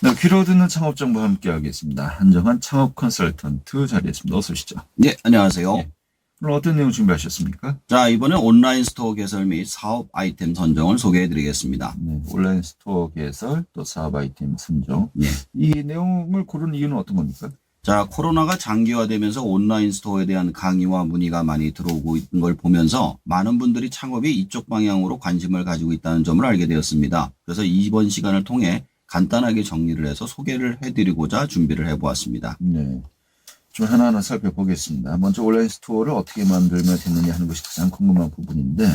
네, 귀로 듣는 창업 정보 함께 하겠습니다. 한정환 창업 컨설턴트 자리했습니다. 어서 오시죠. 네, 안녕하세요. 예. 오늘 어떤 내용 준비하셨습니까? 자, 이번에 온라인 스토어 개설 및 사업 아이템 선정을 소개해 드리겠습니다. 네, 온라인 스토어 개설 또 사업 아이템 선정. 네. 이 내용을 고른 이유는 어떤 겁니까? 자, 코로나가 장기화되면서 온라인 스토어에 대한 강의와 문의가 많이 들어오고 있는 걸 보면서 많은 분들이 창업이 이쪽 방향으로 관심을 가지고 있다는 점을 알게 되었습니다. 그래서 이번 시간을 통해 간단하게 정리를 해서 소개를 해드리고자 준비를 해보았습니다. 네. 좀 하나하나 살펴보겠습니다. 먼저 온라인 스토어를 어떻게 만들면 됐느냐 하는 것이 가장 궁금한 부분인데,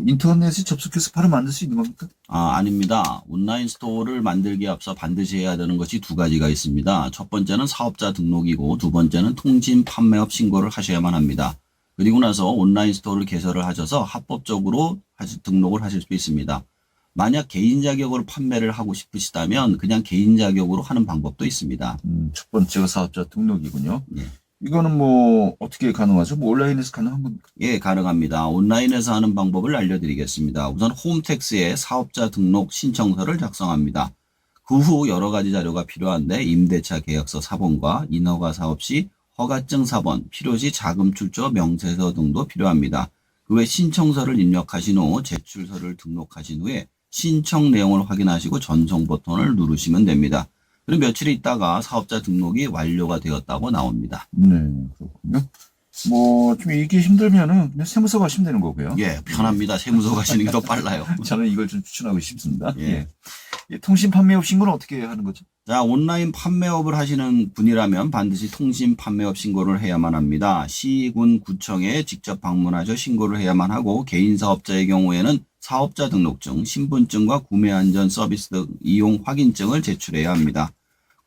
인터넷에 접속해서 바로 만들 수 있는 겁니까? 아닙니다. 온라인 스토어를 만들기에 앞서 반드시 해야 되는 것이 두 가지가 있습니다. 첫 번째는 사업자 등록이고 두 번째는 통신 판매업 신고를 하셔야만 합니다. 그리고 나서 온라인 스토어를 개설을 하셔서 합법적으로 등록을 하실 수 있습니다. 만약 개인 자격으로 판매를 하고 싶으시다면 그냥 개인 자격으로 하는 방법도 있습니다. 첫 번째가 사업자 등록이군요. 네. 이거는 어떻게 가능하죠? 온라인에서 가능한 겁니까? 예, 가능합니다. 온라인에서 하는 방법을 알려드리겠습니다. 우선 홈택스에 사업자 등록 신청서를 작성합니다. 그 후 여러 가지 자료가 필요한데 임대차 계약서 사본과 인허가 사업 시 허가증 사본, 필요시 자금 출처 명세서 등도 필요합니다. 그 외 신청서를 입력하신 후 제출서를 등록하신 후에 신청 내용을 확인하시고 전송 버튼을 누르시면 됩니다. 그리고 며칠 있다가 사업자 등록이 완료가 되었다고 나옵니다. 네, 그렇군요. 좀 이게 힘들면은 그냥 세무서 가시면 되는 거고요. 예, 편합니다. 세무서 가시는 게 더 빨라요. 저는 이걸 좀 추천하고 싶습니다. 예. 이 통신 판매업 신고는 어떻게 하는 거죠? 자, 온라인 판매업을 하시는 분이라면 반드시 통신 판매업 신고를 해야만 합니다. 시, 군, 구청에 직접 방문하셔 신고를 해야만 하고 개인 사업자의 경우에는 사업자 등록증, 신분증과 구매안전 서비스 등 이용 확인증을 제출해야 합니다.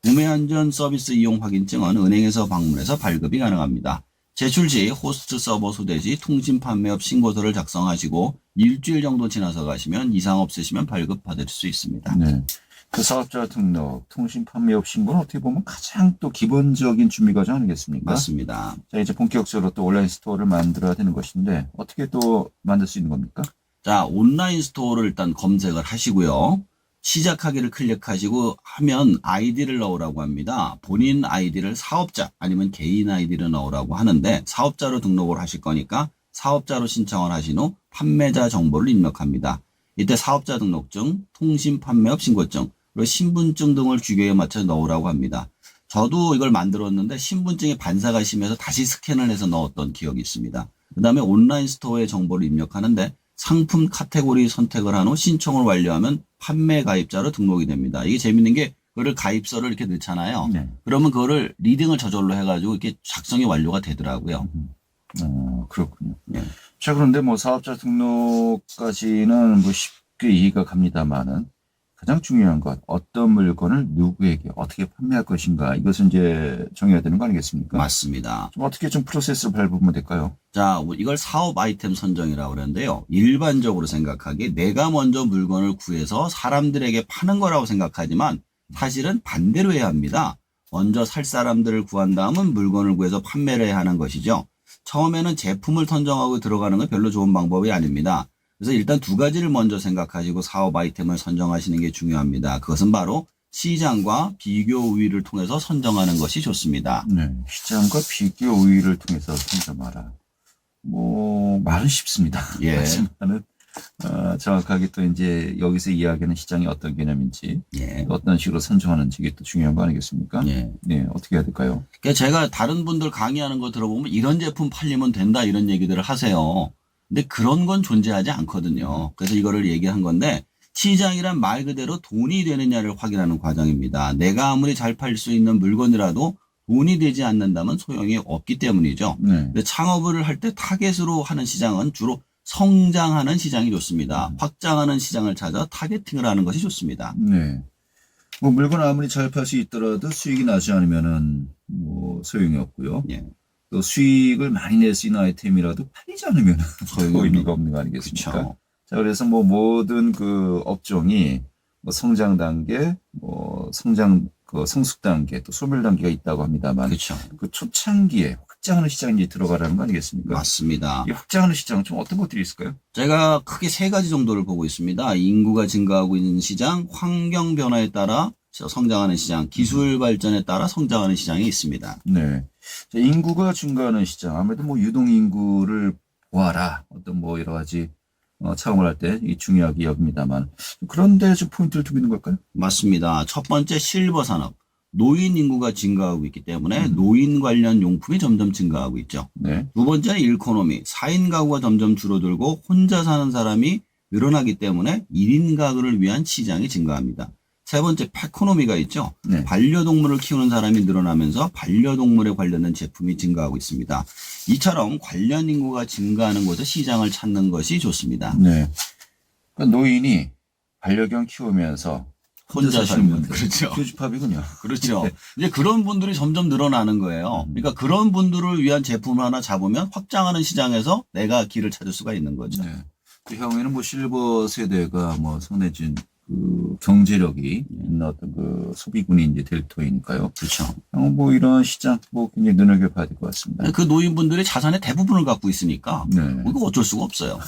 구매안전 서비스 이용 확인증은 은행에서 방문해서 발급이 가능합니다. 제출 시 호스트 서버 소대지 통신 판매업 신고서를 작성하시고 일주일 정도 지나서 가시면 이상 없으시면 발급받을 수 있습니다. 네. 그 사업자 등록, 통신 판매업 신고는 어떻게 보면 가장 또 기본적인 준비 과정 아니겠습니까? 맞습니다. 자, 이제 본격적으로 또 온라인 스토어를 만들어야 되는 것인데 어떻게 또 만들 수 있는 겁니까? 자, 온라인 스토어를 일단 검색을 하시고요. 시작하기를 클릭하시고 하면 아이디를 넣으라고 합니다. 본인 아이디를 사업자 아니면 개인 아이디를 넣으라고 하는데 사업자로 등록을 하실 거니까 사업자로 신청을 하신 후 판매자 정보를 입력합니다. 이때 사업자 등록증, 통신 판매업 신고증, 그리고 신분증 등을 규격에 맞춰 넣으라고 합니다. 저도 이걸 만들었는데 신분증에 반사가 심해서 다시 스캔을 해서 넣었던 기억이 있습니다. 그 다음에 온라인 스토어의 정보를 입력하는데 상품 카테고리 선택을 한 후 신청을 완료하면 판매 가입자로 등록이 됩니다. 이게 재밌는 게 그거를 가입서를 이렇게 넣잖아요. 네. 그러면 그거를 리딩을 저절로 해가지고 이렇게 작성이 완료가 되더라고요. 그렇군요. 네. 자, 그런데 사업자 등록까지는 쉽게 이해가 갑니다만은 가장 중요한 것, 어떤 물건을 누구에게 어떻게 판매할 것인가, 이것은 이제 정해야 되는 거 아니겠습니까? 맞습니다. 어떻게 좀 프로세스를 밟으면 될까요? 자, 이걸 사업 아이템 선정이라고 그러는데요. 일반적으로 생각하기에 내가 먼저 물건을 구해서 사람들에게 파는 거라고 생각하지만 사실은 반대로 해야 합니다. 먼저 살 사람들을 구한 다음은 물건을 구해서 판매를 해야 하는 것이죠. 처음에는 제품을 선정하고 들어가는 건 별로 좋은 방법이 아닙니다. 그래서 일단 두 가지를 먼저 생각하시고 사업 아이템을 선정하시는 게 중요합니다. 그것은 바로 시장과 비교 우위를 통해서 선정하는 것이 좋습니다. 네, 시장과 비교 우위를 통해서 선점하라. 말은 쉽습니다. 예. 하지만은 정확하게 또 이제 여기서 이야기하는 시장이 어떤 개념인지, 예. 어떤 식으로 선정하는지 이게 또 중요한 거 아니겠습니까? 예. 네, 어떻게 해야 될까요? 그러니까 제가 다른 분들 강의하는 거 들어보면 이런 제품 팔리면 된다 이런 얘기들을 하세요. 근데 그런 건 존재하지 않거든요. 그래서 이거를 얘기한 건데 시장이란 말 그대로 돈이 되느냐를 확인하는 과정입니다. 내가 아무리 잘 팔 수 있는 물건이라도 돈이 되지 않는다면 소용이 없기 때문이죠. 네. 근데 창업을 할 때 타겟으로 하는 시장은 주로 성장하는 시장이 좋습니다. 확장하는 시장을 찾아 타겟팅을 하는 것이 좋습니다. 네. 물건 아무리 잘 팔 수 있더라도 수익이 나지 않으면은 소용이 없고요. 예. 또 수익을 많이 낼 수 있는 아이템이라도 팔리지 않으면 소용이 의미가 없는 거 아니겠습니까? 그렇죠. 자, 그래서 모든 그 업종이 성장 단계, 성숙 단계, 또 소멸 단계가 있다고 합니다만 그렇죠. 그 초창기에 확장하는 시장에 이제 들어가라는 거 아니겠습니까? 맞습니다. 이 확장하는 시장은 좀 어떤 것들이 있을까요? 제가 크게 세 가지 정도를 보고 있습니다. 인구가 증가하고 있는 시장, 환경 변화에 따라 성장하는 시장, 기술 발전에 따라 성장하는 시장이 있습니다. 네. 자, 인구가 증가하는 시장. 아무래도 뭐 유동 인구를 보아라. 어떤 뭐 여러 가지 차원을 할 때 중요하게 여깁니다만. 그런데 좀 포인트를 두고 있는 걸까요? 맞습니다. 첫 번째 실버 산업. 노인 인구가 증가하고 있기 때문에 노인 관련 용품이 점점 증가하고 있죠. 네. 두 번째 일코노미. 4인 가구가 점점 줄어들고 혼자 사는 사람이 늘어나기 때문에 1인 가구를 위한 시장이 증가합니다. 세 번째 패코노미가 있죠. 네. 반려동물을 키우는 사람이 늘어나면서 반려동물에 관련된 제품이 증가하고 있습니다. 이처럼 관련 인구가 증가하는 곳에 시장을 찾는 것이 좋습니다. 네. 그러니까 노인이 반려견 키우면서 혼자 사시는 살면 분들. 그렇죠. 교집합이군요. 그렇죠. 네. 이제 그런 분들이 점점 늘어나는 거예요. 그러니까 그런 분들을 위한 제품을 하나 잡으면 확장하는 시장에서 내가 길을 찾을 수가 있는 거죠. 네. 그 향후에는 뭐 실버 세대가 뭐 상당히 그 경제력이 있는 어떤 그 소비군이 이제 될 터이니까요. 그렇죠. 뭐 이런 시장 뭐 굉장히 눈여겨봐야 될 것 같습니다. 그 노인분들이 자산의 대부분을 갖고 있으니까 네. 이거 어쩔 수가 없어요.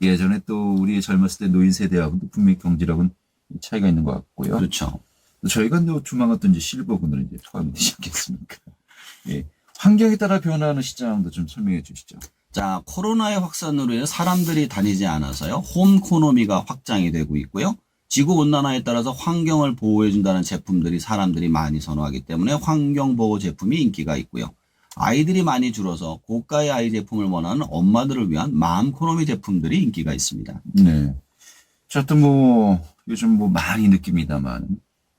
예전에 또 우리 젊었을 때 노인 세대하고도 분명히 경제력은 차이가 있는 것 같고요. 그렇죠. 저희가 또 조만간 또 이제 실버군으로 이제 포함이 되지 않겠습니까? 예. 환경에 따라 변화하는 시장도 좀 설명해 주시죠. 자, 코로나의 확산으로 인해 사람들이 다니지 않아서요. 홈코노미가 확장이 되고 있고요. 지구온난화에 따라서 환경을 보호해준다는 제품들이 사람들이 많이 선호하기 때문에 환경보호 제품이 인기가 있고요. 아이들이 많이 줄어서 고가의 아이 제품을 원하는 엄마들을 위한 맘코노미 제품들이 인기가 있습니다. 네. 자, 또 뭐 요즘 뭐 많이 느낍니다만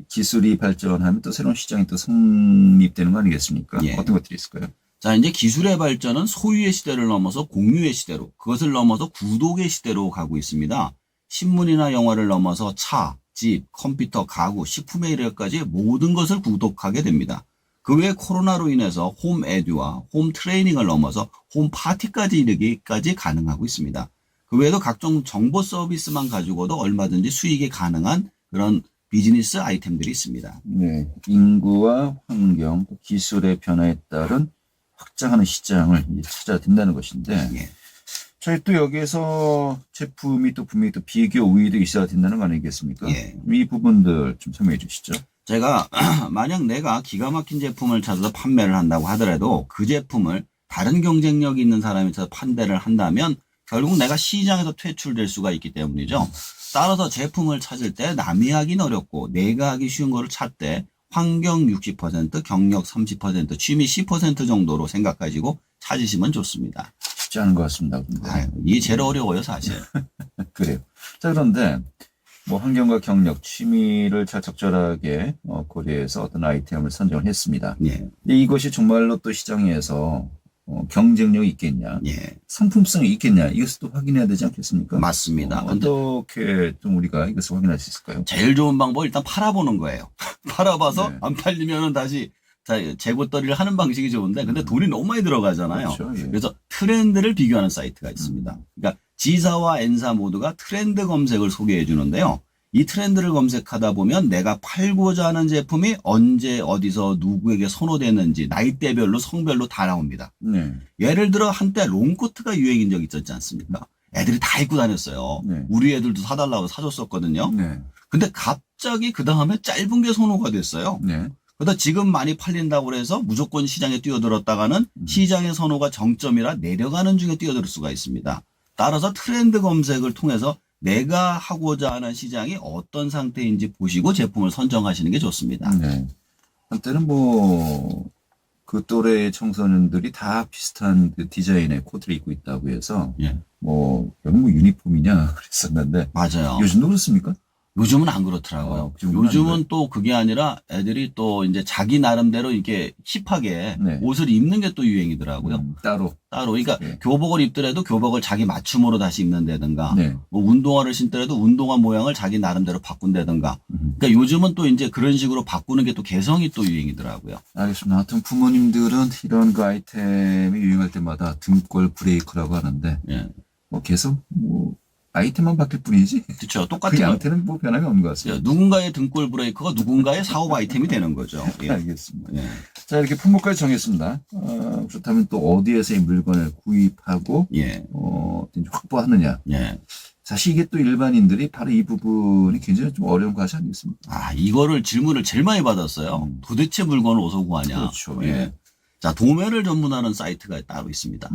기술이 발전하면 또 새로운 시장이 또 성립되는 거 아니겠습니까? 예. 어떤 것들이 있을까요? 자, 이제 기술의 발전은 소유의 시대를 넘어서 공유의 시대로, 그것을 넘어서 구독의 시대로 가고 있습니다. 신문이나 영화를 넘어서 차, 집, 컴퓨터, 가구, 식품에 이르기까지 모든 것을 구독하게 됩니다. 그 외에 코로나로 인해서 홈 에듀와 홈 트레이닝을 넘어서 홈 파티까지 이르기까지 가능하고 있습니다. 그 외에도 각종 정보 서비스만 가지고도 얼마든지 수익이 가능한 그런 비즈니스 아이템들이 있습니다. 네. 인구와 환경, 또 기술의 변화에 따른 확장하는 시장을 이제 찾아야 된다는 것인데, 예. 저희 또 여기에서 제품이 또 분명히 또 비교 우위도 있어야 된다는 거 아니겠습니까? 예. 이 부분들 좀 설명해 주시죠. 제가 만약 내가 기가 막힌 제품을 찾아서 판매를 한다고 하더라도 그 제품을 다른 경쟁력이 있는 사람이 찾아서 판매를 한다면 결국 내가 시장에서 퇴출될 수가 있기 때문이죠. 따라서 제품을 찾을 때 남이 하기는 어렵고 내가 하기 쉬운 거를 찾되 환경 60%, 경력 30%, 취미 10% 정도로 생각하시고 찾으시면 좋습니다. 쉽지 않은 것 같습니다. 근데. 이게 제일 어려워요, 사실. 그래요. 자, 그런데 뭐 환경과 경력, 취미를 잘 적절하게 고려해서 어떤 아이템을 선정을 했습니다. 예, 근데 이것이 정말로 또 시장에서 경쟁력이 있겠냐, 예, 상품성이 있겠냐, 이것을 또 확인해야 되지 않겠습니까? 맞습니다. 근데 어떻게 좀 우리가 이것을 확인할 수 있을까요? 제일 좋은 방법은 일단 팔아보는 거예요. 팔아봐서 네. 안 팔리면은 다시 재고떨이를 하는 방식이 좋은데, 근데 돈이 너무 많이 들어가잖아요. 그렇죠. 예. 그래서 트렌드를 비교하는 사이트가 있습니다. 그러니까 G사와 N사 모두가 트렌드 검색을 소개해 주는데요. 이 트렌드를 검색하다 보면 내가 팔고자 하는 제품이 언제 어디서 누구에게 선호되는지 나이대별로 성별로 다 나옵니다. 네. 예를 들어 한때 롱코트가 유행인 적 있었지 않습니까? 애들이 다 입고 다녔어요. 네. 우리 애들도 사달라고 사줬었거든요. 네. 근데 갑자기 그 다음에 짧은 게 선호가 됐어요. 네. 그러다 지금 많이 팔린다고 해서 무조건 시장에 뛰어들었다가는 시장의 선호가 정점이라 내려가는 중에 뛰어들 수가 있습니다. 따라서 트렌드 검색을 통해서 내가 하고자 하는 시장이 어떤 상태인지 보시고 제품을 선정하시는 게 좋습니다. 네. 한때는 뭐, 그 또래 청소년들이 다 비슷한 그 디자인의 코트를 입고 있다고 해서, 예. 뭐, 여기 뭐 유니폼이냐 그랬었는데, 맞아요. 요즘도 그렇습니까? 요즘은 안 그렇더라고요. 요즘은 요즘은 또 그게 아니라 애들이 또 이제 자기 나름대로 이렇게 힙하게 네. 옷을 입는 게 또 유행이더라고요. 따로. 따로. 그러니까 네. 교복을 입더라도 교복을 자기 맞춤으로 다시 입는다든가, 네. 뭐 운동화를 신더라도 운동화 모양을 자기 나름대로 바꾼다든가. 음. 그러니까 요즘은 또 이제 그런 식으로 바꾸는 게 또 개성이 또 유행이더라고요. 알겠습니다. 하여튼 부모님들은 이런 그 아이템이 유행할 때마다 등골 브레이크라고 하는데, 예. 뭐 계속 뭐 아이템만 바뀔 뿐이지. 그렇죠. 그 똑같은 거. 양태는 뭐 변함이 없는 것 같습니다. 누군가의 등골 브레이크가 누군가의 사업 아이템이 되는 거죠. 예. 알겠습니다. 예. 자, 이렇게 품목까지 정했습니다. 그렇다면 또 어디에서 이 물건을 구입하고, 예. 확보하느냐. 예. 사실 이게 또 일반인들이 바로 이 부분이 굉장히 좀 어려운 과제 아니겠습니까? 아, 이거를 질문을 제일 많이 받았어요. 도대체 물건을 어디서 구하냐. 그렇죠. 예. 예. 자, 도매를 전문하는 사이트가 따로 있습니다.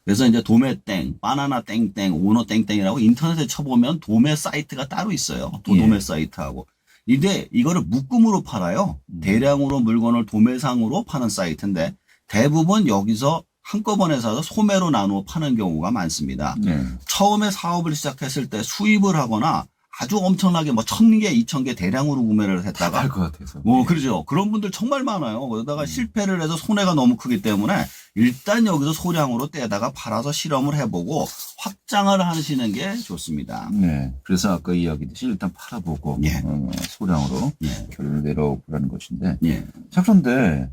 그래서 이제 도매땡, 바나나 땡땡, 오너 땡땡이라고 인터넷에 쳐보면 도매 사이트가 따로 있어요. 도매 예. 사이트하고. 근데 이거를 묶음으로 팔아요. 대량으로 물건을 도매상으로 파는 사이트인데 대부분 여기서 한꺼번에 사서 소매로 나누어 파는 경우가 많습니다. 예. 처음에 사업을 시작했을 때 수입을 하거나 아주 엄청나게 뭐 1000개, 2000개 대량으로 구매를 했다가 할 것 같아서. 그러죠. 그런 분들 정말 많아요. 그러다가 실패를 해서 손해가 너무 크기 때문에 일단 여기서 소량으로 떼다가 팔아서 실험을 해보고 확장을 하시는 게 좋습니다. 네. 그래서 아까 이야기했듯이 일단 팔아보고, 예. 소량으로 예. 결론을 내려보라는 것인데. 예. 자, 그런데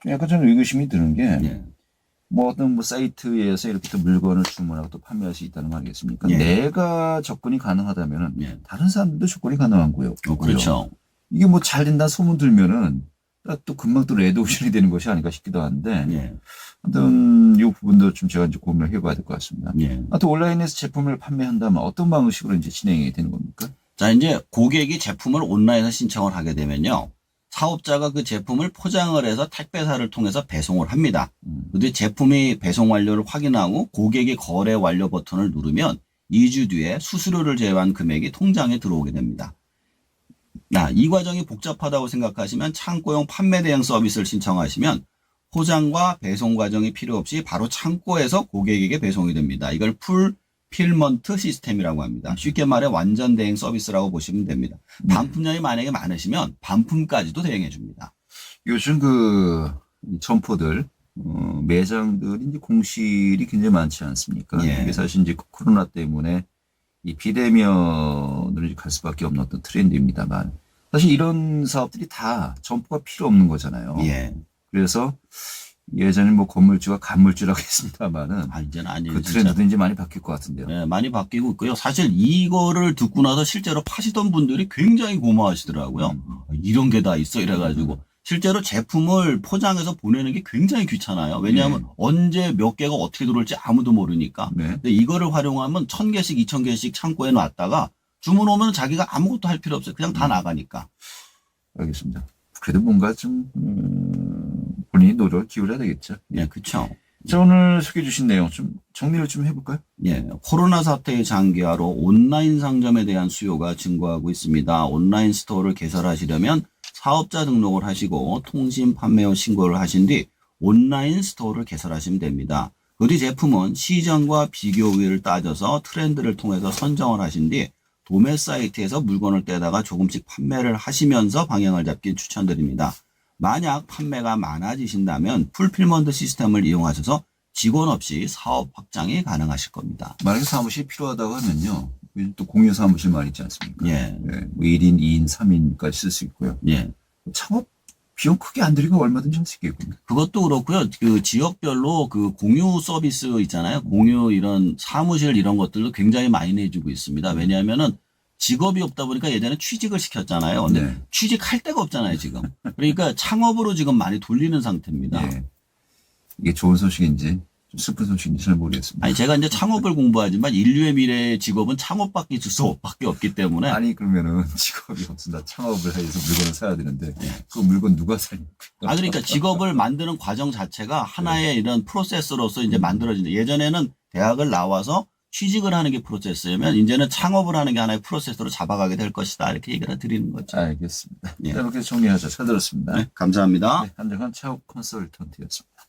좀 약간 저는 의구심이 드는 게, 예. 뭐 어떤 뭐 사이트에서 이렇게 또 물건을 주문하고 또 판매할 수 있다는 거 아니겠습니까? 예. 내가 접근이 가능하다면은 예. 다른 사람들도 접근이 가능한 거예요. 그렇죠. 이게 뭐 잘 된다 소문 들면은 또 금방 또 레드오션이 되는 것이 아닌가 싶기도 한데, 예. 하여튼 이 부분도 좀 제가 이제 고민을 해봐야 될 것 같습니다. 예. 또 온라인에서 제품을 판매한다면 어떤 방식으로 이제 진행이 되는 겁니까? 자, 이제 고객이 제품을 온라인에서 신청을 하게 되면요. 사업자가 그 제품을 포장을 해서 택배사를 통해서 배송을 합니다. 근데 제품이 배송 완료를 확인하고 고객이 거래 완료 버튼을 누르면 2주 뒤에 수수료를 제외한 금액이 통장에 들어오게 됩니다. 이 과정이 복잡하다고 생각하시면 창고용 판매 대행 서비스를 신청하시면 포장과 배송 과정이 필요 없이 바로 창고에서 고객에게 배송이 됩니다. 이걸 풀필먼트 시스템이라고 합니다. 쉽게 말해 완전 대행 서비스라고 보시면 됩니다. 반품량이 만약에 많으시면 반품까지도 대행해 줍니다. 요즘 이 점포들, 매장들이 이제 공실이 굉장히 많지 않습니까? 예. 이게 사실 이제 코로나 때문에 이 비대면으로 이제 갈 수밖에 없는 어떤 트렌드입니다만 사실 이런 사업들이 다 점포가 필요 없는 거잖아요. 예. 그래서 예전에 뭐 건물주가 간물주라고 했습니다만은 이제는 아니에요. 그 진짜. 트렌드도 이제 많이 바뀔 것 같은데요. 네, 많이 바뀌고 있고요. 사실 이거를 듣고 나서 실제로 파시던 분들이 굉장히 고마워하시더라고요. 이런 게 다 있어 이래가지고 실제로 제품을 포장해서 보내는 게 굉장히 귀찮아요. 왜냐하면 언제 몇 개가 어떻게 들어올지 아무도 모르니까. 네. 근데 이거를 활용하면 1000개씩 2000개씩 창고에 놨다가 주문 오면 자기가 아무것도 할 필요 없어요. 그냥 다 나가니까. 알겠습니다. 그래도 뭔가 좀 본인이 노력을 기울여야 되겠죠. 네, 그렇죠. 자, 오늘 소개해 주신 내용 좀 정리를 좀 해볼까요? 예, 코로나 사태의 장기화로 온라인 상점에 대한 수요가 증가하고 있습니다. 온라인 스토어를 개설하시려면 사업자 등록을 하시고 통신 판매원 신고를 하신 뒤 온라인 스토어를 개설하시면 됩니다. 그 뒤 제품은 시장과 비교 우위를 따져서 트렌드를 통해서 선정을 하신 뒤 도매 사이트에서 물건을 떼다가 조금씩 판매를 하시면서 방향을 잡기 추천드립니다. 만약 판매가 많아지신다면 풀필먼트 시스템을 이용하셔서 직원 없이 사업 확장이 가능하실 겁니다. 만약에 사무실이 필요하다고 하면요. 요즘 또 공유 사무실 많이 있지 않습니까? 예. 뭐 1인, 2인, 3인까지 쓸 수 있고요. 예. 창업 비용 크게 안 들이고 얼마든지 할 수 있겠군요. 그것도 그렇고요. 그 지역별로 그 공유 서비스 있잖아요. 공유 이런 사무실 이런 것들도 굉장히 많이 내주고 있습니다. 왜냐하면은 직업이 없다 보니까 예전에 취직을 시켰잖아요. 근데 네. 취직할 데가 없잖아요, 지금. 그러니까 창업으로 지금 많이 돌리는 상태입니다. 예. 이게 좋은 소식인지 좀 슬픈 소식인지 잘 모르겠습니다. 아니, 제가 이제 창업을 공부하지만 인류의 미래의 직업은 창업밖에 수밖에 없기 때문에. 아니 그러면은 직업이 없으나 창업을 해서 물건을 사야 되는데 그 물건 누가 사니까? 그러니까 직업을 만드는 과정 자체가 하나의 이런 프로세스로서 이제 만들어진다. 예전에는 대학을 나와서 취직을 하는 게 프로세스면 이제는 창업을 하는 게 하나의 프로세스로 잡아가게 될 것이다. 이렇게 얘기를 드리는 거죠. 알겠습니다. 예. 자, 이렇게 정리하자. 잘 들었습니다. 네, 감사합니다. 네, 한정환 창업 컨설턴트였습니다.